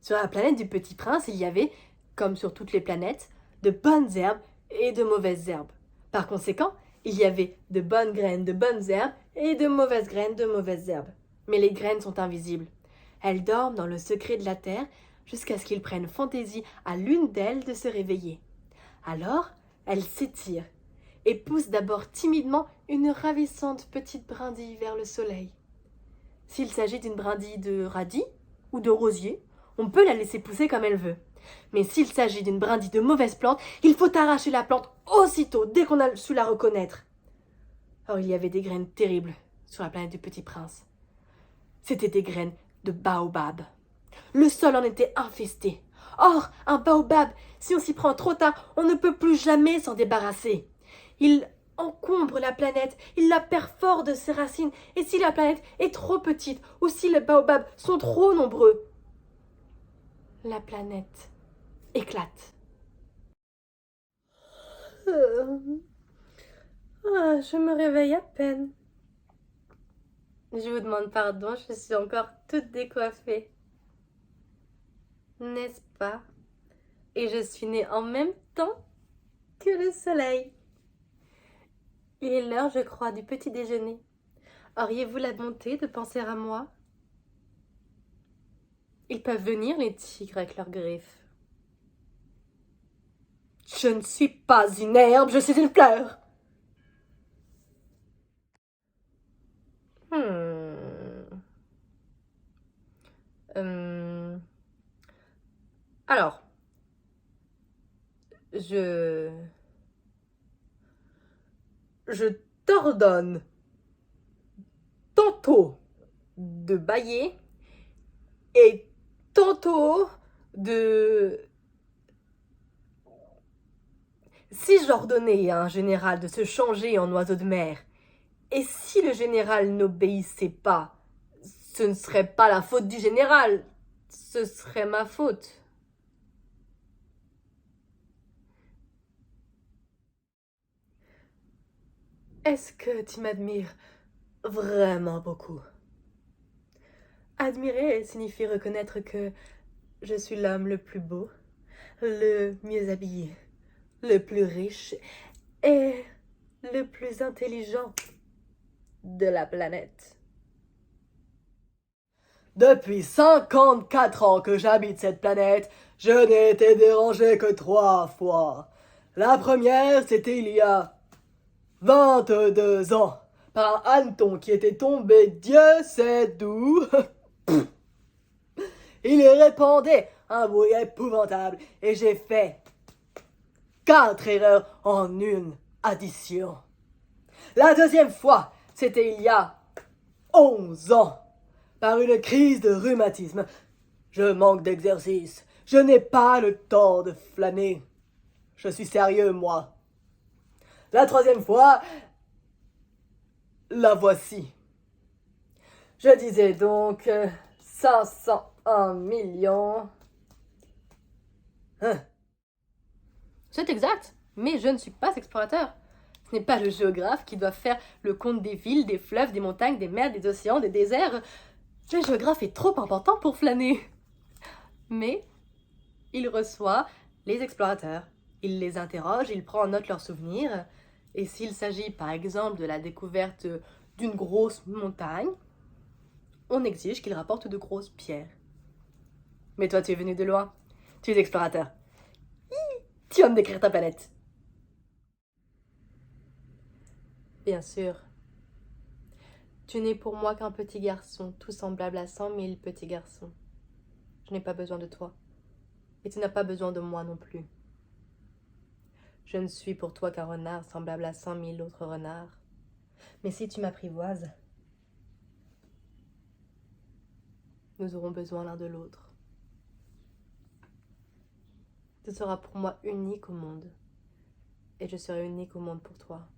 Sur la planète du Petit Prince, il y avait, comme sur toutes les planètes, de bonnes herbes et de mauvaises herbes. Par conséquent, il y avait de bonnes graines de bonnes herbes et de mauvaises graines de mauvaises herbes. Mais les graines sont invisibles. Elles dorment dans le secret de la terre jusqu'à ce qu'il prenne fantaisie à l'une d'elles de se réveiller. Alors, elles s'étirent et poussent d'abord timidement une ravissante petite brindille vers le soleil. S'il s'agit d'une brindille de radis ou de rosier, on peut la laisser pousser comme elle veut. Mais s'il s'agit d'une brindille de mauvaise plante, il faut arracher la plante aussitôt, dès qu'on a su la reconnaître. Or, il y avait des graines terribles sur la planète du Petit Prince. C'étaient des graines de baobab. Le sol en était infesté. Or, un baobab, si on s'y prend trop tard, on ne peut plus jamais s'en débarrasser. Il encombre la planète, il la perfore de ses racines, et si la planète est trop petite, ou si les baobabs sont trop nombreux, la planète éclate. Je me réveille à peine. Je vous demande pardon, je suis encore toute décoiffée. N'est-ce pas? Et je suis née en même temps que le soleil. Il est l'heure, je crois, du petit déjeuner. Auriez-vous la bonté de penser à moi? Ils peuvent venir, les tigres, avec leurs griffes. Je ne suis pas une herbe, je suis une fleur. Hmm. Euh, Alors, je... Je t'ordonne tantôt de bâiller et tantôt de... Si j'ordonnais à un général de se changer en oiseau de mer, et si le général n'obéissait pas, ce ne serait pas la faute du général, ce serait ma faute. Est-ce que tu m'admires vraiment beaucoup? Admirer signifie reconnaître que je suis l'homme le plus beau, le mieux habillé, le plus riche et le plus intelligent de la planète. Depuis 54 ans que j'habite cette planète, je n'ai été dérangé que 3 fois. La première, c'était il y a 22 ans, par un hanneton qui était tombé Dieu sait d'où. Il y répandait un bruit épouvantable et j'ai fait 4 erreurs en une addition. La deuxième fois, c'était il y a 11 ans, par une crise de rhumatisme. Je manque d'exercice, je n'ai pas le temps de flâner. Je suis sérieux, moi. La troisième fois, la voici. Je disais donc 501 millions. Hein. C'est exact, mais je ne suis pas explorateur. Ce n'est pas le géographe qui doit faire le compte des villes, des fleuves, des montagnes, des mers, des océans, des déserts. Le géographe est trop important pour flâner. Mais il reçoit les explorateurs. Il les interroge, il prend en note leurs souvenirs. Et s'il s'agit par exemple de la découverte d'une grosse montagne, on exige qu'il rapporte de grosses pierres. Mais toi, tu es venu de loin. Tu es explorateur. Tu vas me décrire ta planète. Bien sûr. Tu n'es pour moi qu'un petit garçon, tout semblable à 100 000 petits garçons. Je n'ai pas besoin de toi. Et tu n'as pas besoin de moi non plus. Je ne suis pour toi qu'un renard semblable à 100 000 autres renards. Mais si tu m'apprivoises, nous aurons besoin l'un de l'autre. Tu seras pour moi unique au monde. Et je serai unique au monde pour toi.